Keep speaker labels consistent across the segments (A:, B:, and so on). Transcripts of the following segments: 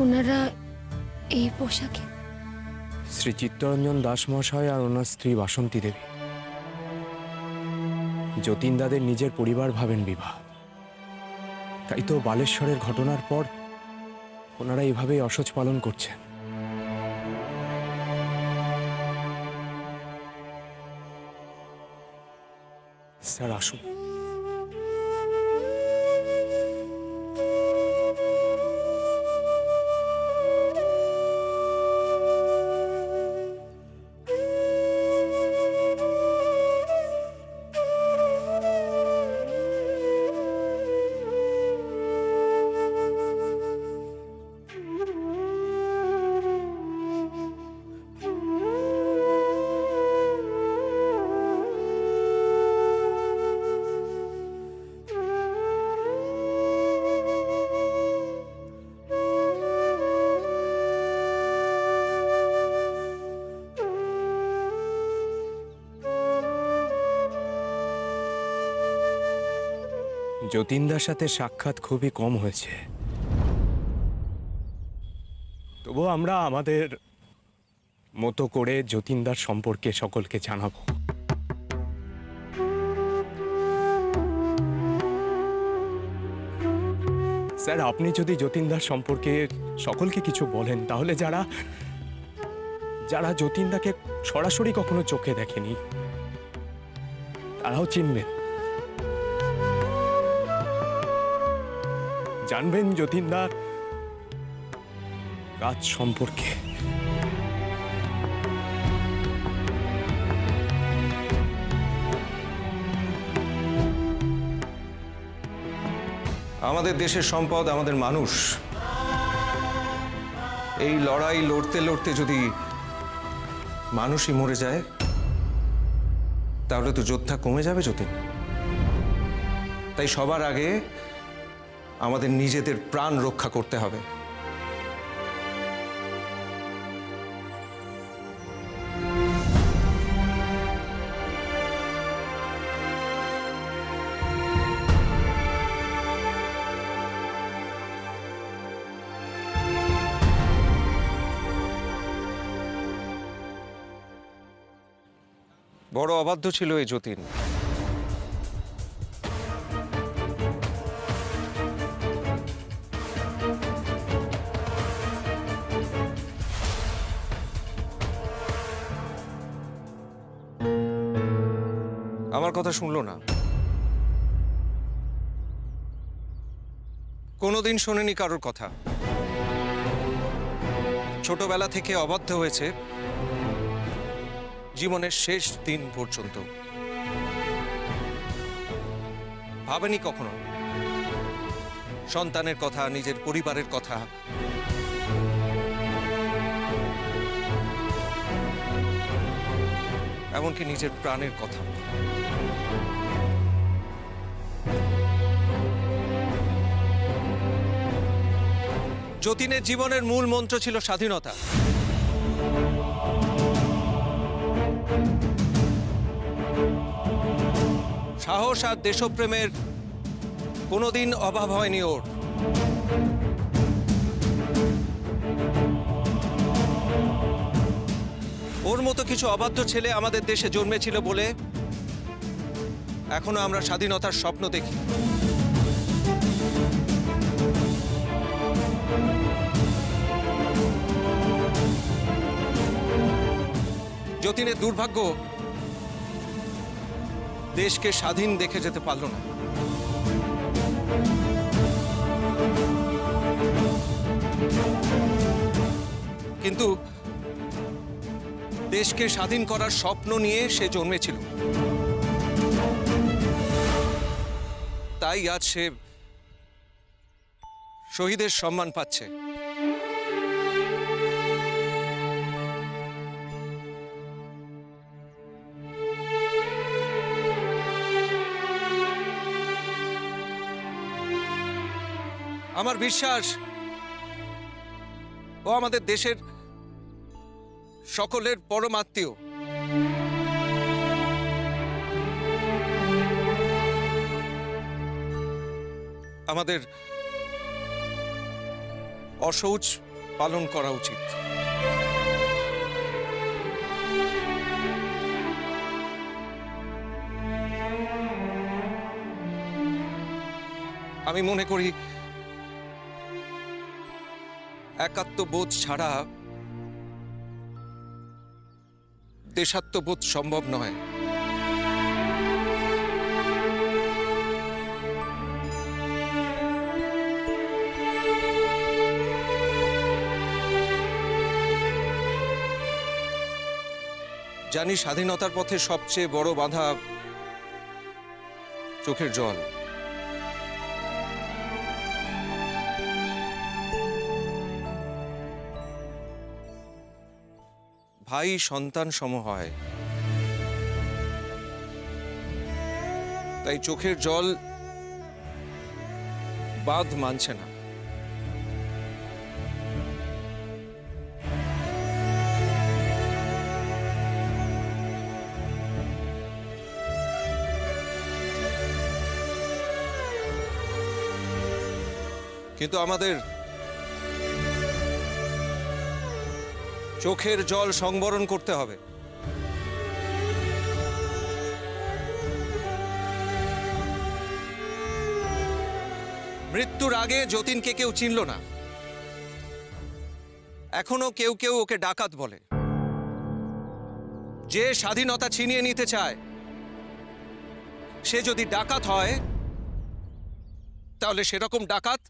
A: ওনারা এই পোশাকে?
B: শ্রী চিত্তরঞ্জন দাস মহাশয় আর ওনার স্ত্রী বাসন্তী দেবী যতীনদাদের নিজের পরিবার ভাবেন বিভা। তাই তো বালেশ্বরের ঘটনার পর ওনারা এভাবেই অসহ্য পালন করছেন। স্যার আসুন। যতীনদার সাথে সাক্ষাৎ খুবই কম হয়েছে, তবুও আমরা আমাদের মতো করে যতীনদার সম্পর্কে সকলকে জানাবো। স্যার, আপনি যদি যতীনদার সম্পর্কে সকলকে কিছু বলেন, তাহলে যারা যারা যতীনদাকে সরাসরি কখনো চোখে দেখেনি তারাও চিনবেন, জানবেন যতীনদার কাজ সম্পর্কে।
C: আমাদের দেশের সম্পদ আমাদের মানুষ। এই লড়াই লড়তে লড়তে যদি মানুষই মরে যায়, তাহলে তো যোদ্ধা কমে যাবে যতীন। তাই সবার আগে আমাদের নিজেদের প্রাণ রক্ষা করতে হবে। বড় অবাধ্য ছিল এই যতীন। আমার কথা শুনলো না, কোনোদিন শোনেনি কারোর কথা। ছোটবেলা থেকে অবাধ্য হয়েছে জীবনের শেষ দিন পর্যন্ত। ভাবেনি কখনো সন্তানের কথা, নিজের পরিবারের কথা। এমনকি নিজের প্রাণের কথা। যতীনের জীবনের মূল মন্ত্র ছিল স্বাধীনতা। সাহস আর দেশপ্রেমের কোনোদিন অভাব হয়নি ওর। ওর মতো কিছু অবাধ্য ছেলে আমাদের দেশে জন্মেছিল বলে এখনো আমরা স্বাধীনতার স্বপ্ন দেখি। যতীনের দুর্ভাগ্য, দেশকে স্বাধীন দেখে যেতে পারল না। কিন্তু দেশকে স্বাধীন করার স্বপ্ন নিয়ে সে জন্মেছিল। তাই আজ সে শহীদের সম্মান পাচ্ছে। আমার বিশ্বাস ও আমাদের দেশের সকলের পরমাত্মীয়। আমাদের অসহ্য পালন করা উচিত। আমি মনে করি একাত্মবোধ ছাড়া দেশাত্মবোধ সম্ভব নয়। জানি স্বাধীনতার পথে সবচেয়ে বড় বাধা চোখের জল। ভাই সন্তান সম হয়, তাই চোখের জল বাঁধ মানছে না। কিন্তু আমাদের চোখের জল সংবরণ করতে হবে। মৃত্যুর আগে যতীনকে কেউ চিনল না, এখনো কেউ কেউ ওকে ডাকাত বলে। যে স্বাধীনতা ছিনিয়ে নিতে চায় সে যদি ডাকাত হয়, তাহলে সেরকম ডাকাত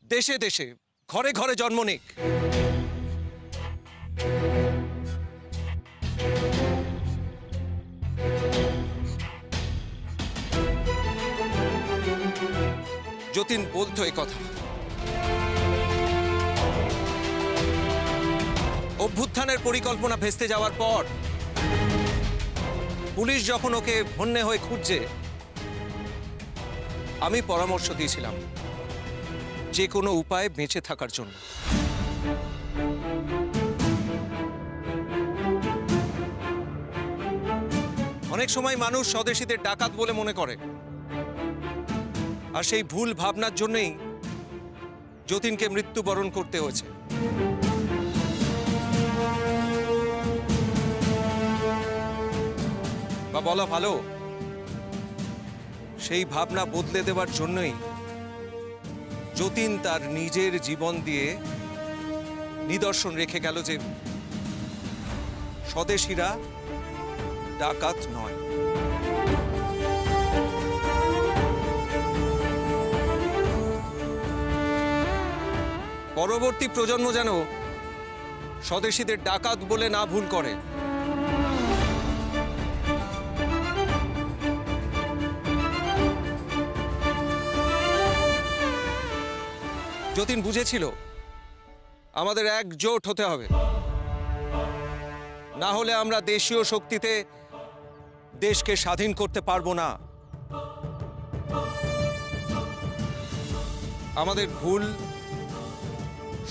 C: দেশে দেশে ঘরে ঘরে জন্ম নিক। যতীন বলতো এ কথা। অভ্যুত্থানের পরিকল্পনা ভেস্তে যাওয়ার পর পুলিশ যখন ওকে হন্যে হয়ে খুঁজছে, আমি পরামর্শ দিয়েছিলাম যে কোনো উপায়ে বেঁচে থাকার জন্য। অনেক সময় মানুষ স্বদেশীদের ডাকাত বলে মনে করে, আর সেই ভুল ভাবনার জন্যই যতীনকে মৃত্যুবরণ করতে হয়েছে। বা বলা ভালো, সেই ভাবনা বদলে দেওয়ার জন্যই যতীন তার নিজের জীবন দিয়ে নিদর্শন রেখে গেল যে স্বদেশীরা ডাকাত নয়। পরবর্তী প্রজন্ম যেন স্বদেশীদের ডাকাত বলে না ভুল করে। যতীন বুঝেছিল আমাদের একজোট হতে হবে, না হলে আমরা দেশীয় শক্তিতে দেশকে স্বাধীন করতে পারবো না। আমাদের ভুল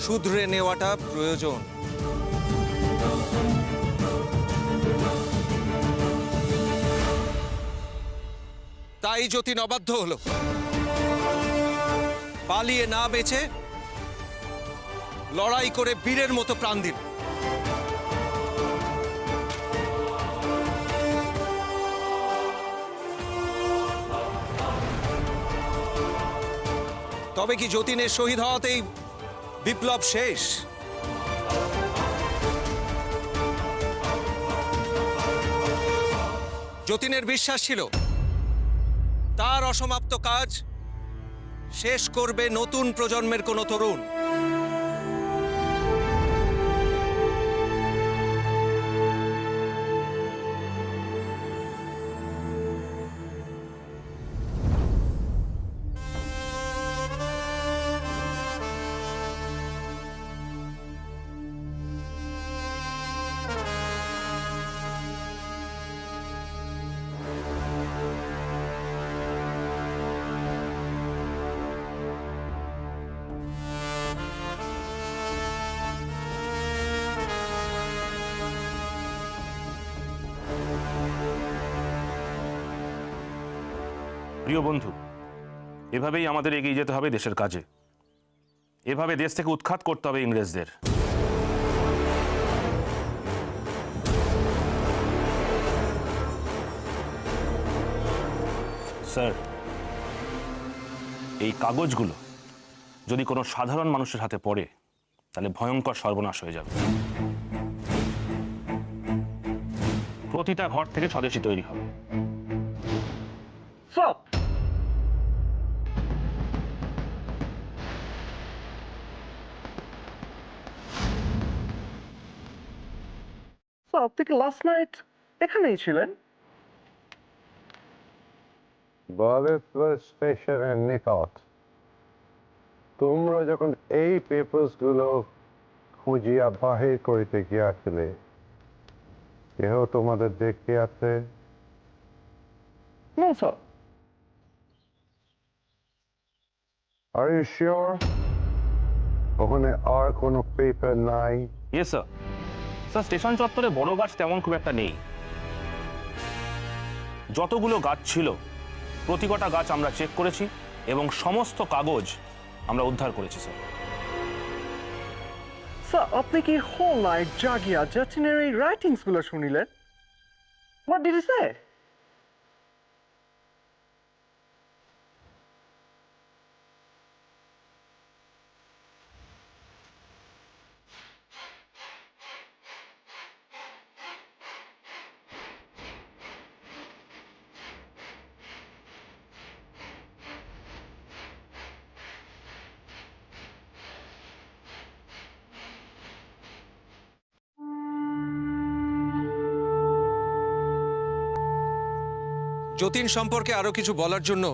C: শুধরে নেওয়াটা প্রয়োজন। তাই যতীন অবাধ্য হলো, পালিয়ে না বেঁচে লড়াই করে বীরের মতো প্রাণ দিল। তবে কি যতীনের শহীদ হওয়াতেই বিপ্লব শেষ? যতীনের বিশ্বাস ছিল তার অসমাপ্ত কাজ শেষ করবে নতুন প্রজন্মের কোনো তরুণ।
D: প্রিয় বন্ধু, এভাবেই আমাদের এগিয়ে যেতে হবে দেশের কাজে। এভাবে দেশ থেকে উৎখাত করতে হবে ইংরেজদের। স্যার, এই কাগজগুলো যদি কোনো সাধারণ মানুষের হাতে পড়ে তাহলে ভয়ঙ্কর সর্বনাশ হয়ে যাবে। প্রতিটা ঘর থেকে স্বদেশী তৈরি হবে।
E: আপনি কি লাস্ট নাইট এখানেই ছিলেন?
F: বলেশ্বর স্টেশনের নিকট তোমরা যখন এই পেপার্স গুলো খুঁজিয়া বাহির করিতে গিয়াছিলে, কেহ তোমাদের দেখতে আছে?
E: না স্যার।
F: আর ইউ শিওর ওখানে আর কোনো পেপার নাই?
D: Yes sir. স্যার, স্টেশন চত্বরে বড় গাছ তেমন খুব একটা নেই। যতগুলো গাছ ছিল প্রতি কটা গাছ আমরা চেক করেছি এবং সমস্ত কাগজ আমরা উদ্ধার করেছি স্যার।
E: স্যার, আপনি কি হোল নাইট জাগিয়া জতিনের এই রাইটিংস গুলো শুনিলেন? What did he say?
C: Jatin সম্পর্কে আরো কিছু বলার জন্য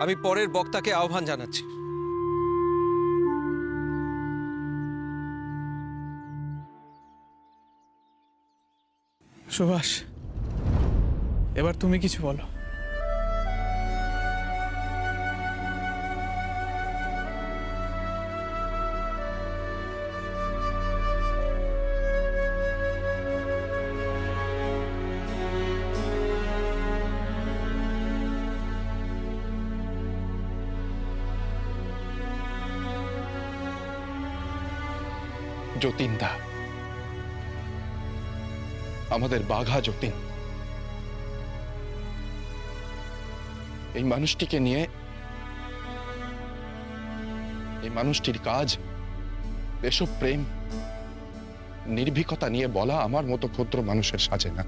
C: আমি পরের বক্তাকে আহ্বান জানাচ্ছি।
G: সুভাষ, এবার তুমি কিছু বলো।
H: যতীনদা, আমাদের বাঘা যতীন, এই মানুষটিকে নিয়ে, এই মানুষটির কাজ দেশপ্রেম নির্ভীকতা নিয়ে বলা আমার মতো ক্ষুদ্র মানুষের সাজে না।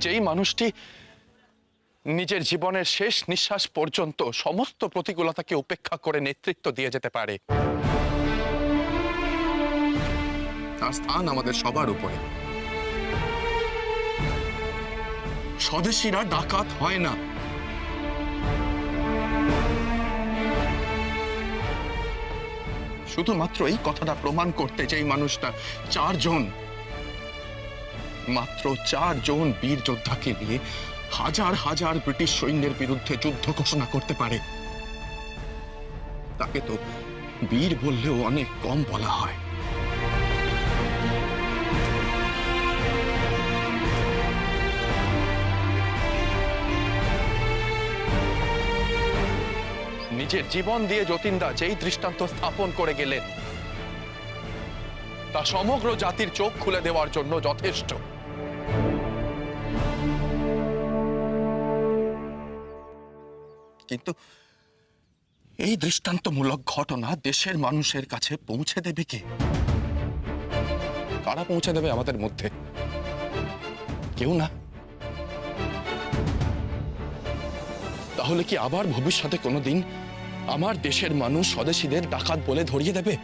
H: যেই মানুষটি নিজের জীবনের শেষ নিঃশ্বাস পর্যন্ত সমস্ত প্রতিকূলতাকে উপেক্ষা করে নেতৃত্ব দিয়ে যেতে পারে, তার স্থান আমাদের সবার উপরে। স্বদেশীরা ডাকাত হয় না। শুধুমাত্র এই কথাটা প্রমাণ করতে যে এই মানুষটা মাত্র চারজন বীর যোদ্ধাকে নিয়ে হাজার হাজার ব্রিটিশ সৈন্যের বিরুদ্ধে যুদ্ধ ঘোষণা করতে পারে, তাকে তো বীর বললেও অনেক কম বলা হয়। নিজের জীবন দিয়ে যতীনদা যেই দৃষ্টান্ত স্থাপন করে গেলেন তা সমগ্র জাতির চোখ খুলে দেওয়ার জন্য যথেষ্ট। কিন্তু এই দৃষ্টান্তমূলক ঘটনা দেশের মানুষের কাছে পৌঁছে দেবে কে? কারা পৌঁছে দেবে আমাদের মধ্যে? কেউ না। তাহলে কি আবার ভবিষ্যতে কোনোদিন আমার দেশের মানুষ স্বদেশীদের ডাকাত বলে ধরিয়ে দেবে?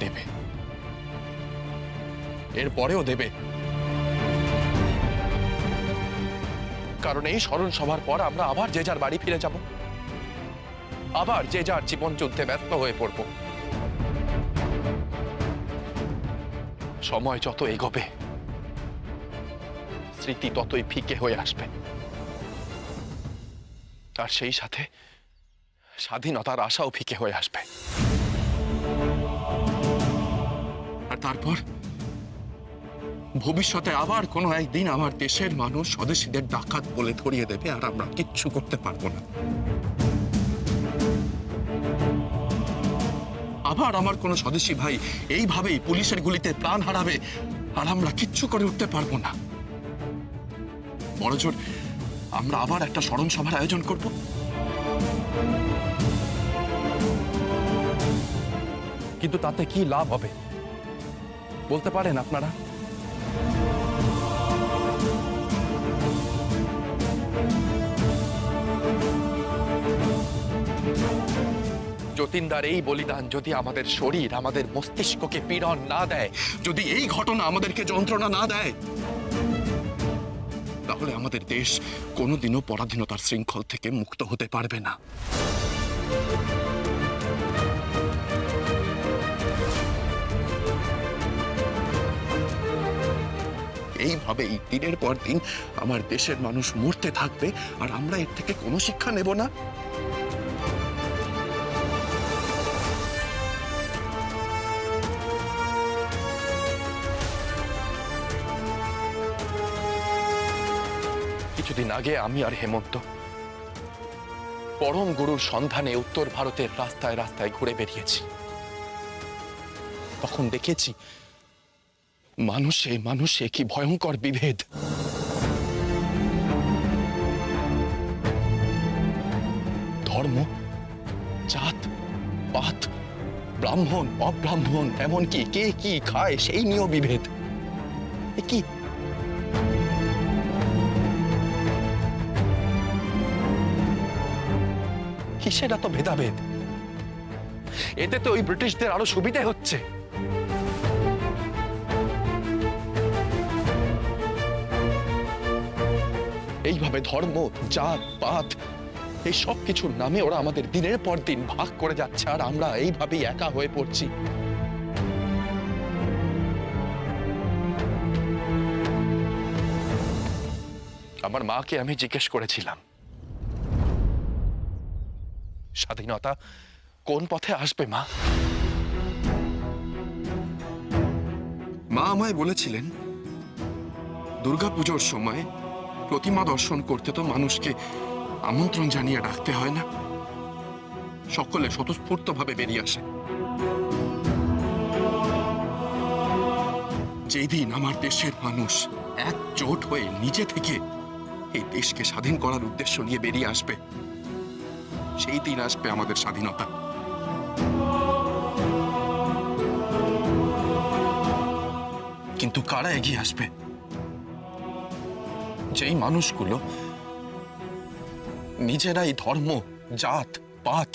H: দেবে, এরপরেও দেবে। কারণ এই স্মরণ সভার পর আমরা আবার যে যার বাড়ি ফিরে যাব, আবার যে যার জীবন যুদ্ধে ব্যস্ত হয়ে পড়ব। সময় যত এগোবে স্মৃতি ততই ফিকে হয়ে আসবে, আর সেই সাথে স্বাধীনতার আশাও ফিকে হয়ে আসবে। আর তারপর ভবিষ্যতে আবার কোনো একদিন আমার দেশের মানুষ স্বদেশীদের ডাকাত বলে ধরিয়ে দেবে, আর আমরা কিচ্ছু করতে পারবো না। আবার আমার কোনো স্বদেশী ভাই এইভাবেই পুলিশের গুলিতে প্রাণ হারাবে, আর আমরা কিচ্ছু করে উঠতে পারবো না। বড়জোর আমরা আবার একটা স্মরণ সভার আয়োজন করব।
D: কিন্তু তাতে কি লাভ হবে বলতে পারেন আপনারা?
H: যতীনদার এই বলিদান যদি আমাদের শরীর, আমাদের মস্তিষ্ককে পীড়ন না দেয়, যদি এই ঘটনা আমাদেরকে যন্ত্রণা না দেয়, তাহলে আমাদের দেশ কোনোদিনও পরাধীনতার শৃঙ্খল থেকে মুক্ত হতে পারবে না। এইভাবেই দিনের পর দিন আমার দেশের মানুষ মরতে থাকবে, আর আমরা এর থেকে কোনো শিক্ষা নেব না। কিছুদিন আগে আমি আর হেমন্ত পরম গুরুর সন্ধানে উত্তর ভারতের রাস্তায় রাস্তায় ঘুরে বেরিয়েছি। তখন দেখেছি মানুষে মানুষে কি ভয়ঙ্কর বিভেদ। ধর্ম, জাত, পাত, ব্রাহ্মণ, অব্রাহ্মণ, এমনকি কে কি খায় সেই নিয়েও বিভেদ। এ কি? কিসের এত ভেদাভেদ? এতে তো ওই ব্রিটিশদের আরো সুবিধে হচ্ছে। এইভাবে ধর্ম, জাত, পাত, এই সব কিছুর নামে ওরা আমাদের দিনের পর দিন ভাগ করে যাচ্ছে, আর আমরা এইভাবেই একা হয়ে পড়ছি। আমার মাকে আমি জিজ্ঞেস করেছিলাম, স্বাধীনতা কোন পথে আসবে মা? মা আমায় বলেছিলেন, দুর্গাপুজোর সময় প্রতিমা দর্শন করতে তো মানুষকে আমন্ত্রণ জানিয়ে ডাকতে হয় না, সকলে স্বতঃস্ফূর্তভাবে বেরিয়ে আসে। যেদিন আমার দেশের মানুষ একজোট হয়ে নিজে থেকে এই দেশকে স্বাধীন করার উদ্দেশ্য নিয়ে বেরিয়ে আসবে, সেই দিন আসবে আমাদের স্বাধীনতা। কিন্তু কারা এগিয়ে আসবে? যেই মানুষগুলো নিজেরাই ধর্ম, জাত, পাত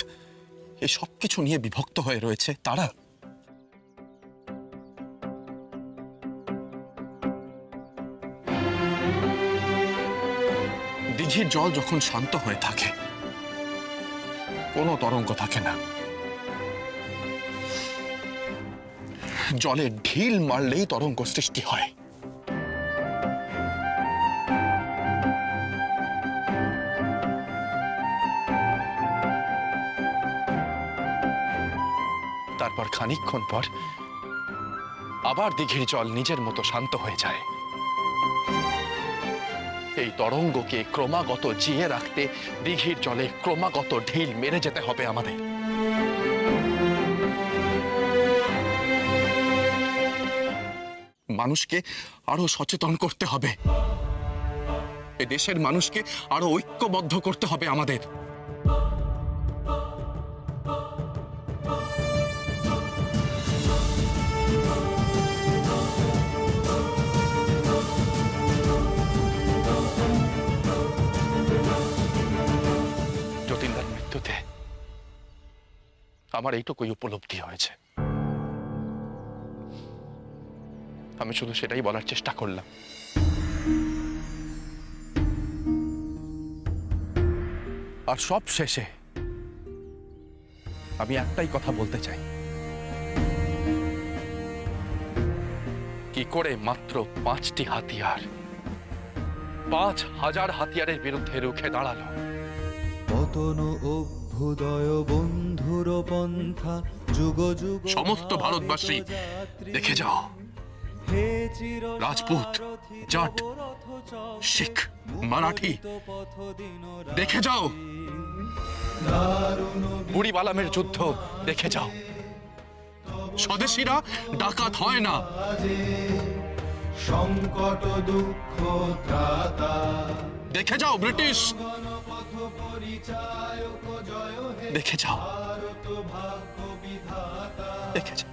H: এই সব কিছু নিয়ে বিভক্ত হয়ে রয়েছে, তারা। দিঘির জল যখন শান্ত হয়ে থাকে, কোনো তরঙ্গ থাকে না। জলে ঢিল মারলেই তরঙ্গ সৃষ্টি হয়। তারপর খানিকক্ষণ পর আবার দিঘির জল নিজের মতো শান্ত হয়ে যায়। এই তরঙ্গকে ক্রমাগত জিয়ে রাখতে দিঘির জলে ক্রমাগত ঢিল মেরে যেতে হবে আমাদের। মানুষকে আরো সচেতন করতে হবে, এ দেশের মানুষকে আরো ঐক্যবদ্ধ করতে হবে আমাদের। যতীনদার মৃত্যুতে আমার এইটুকুই উপলব্ধি হয়েছে। আমি শুধু সেটাই বলার চেষ্টা করলাম।
D: আর সব শেষে আমি একটাই কথা বলতে চাই,
H: কি করে মাত্র 5টি হাতিয়ার 5000 হাতিয়ারের বিরুদ্ধে রুখে দাঁড়ালো।
I: পতন অভ্যুদয় বন্ধুর পন্থা
H: সমস্ত ভারতবাসী দেখে যাও, রাজপুত, জাট, শিখ, মারাঠি, দেখে যাও বুড়ি বালামের যুদ্ধ, দেখে যাও স্বদেশীরা ডাকাত হয় না। সংকট দুঃখ দেখে যাও ব্রিটিশ, দেখে যাও, দেখে যাও।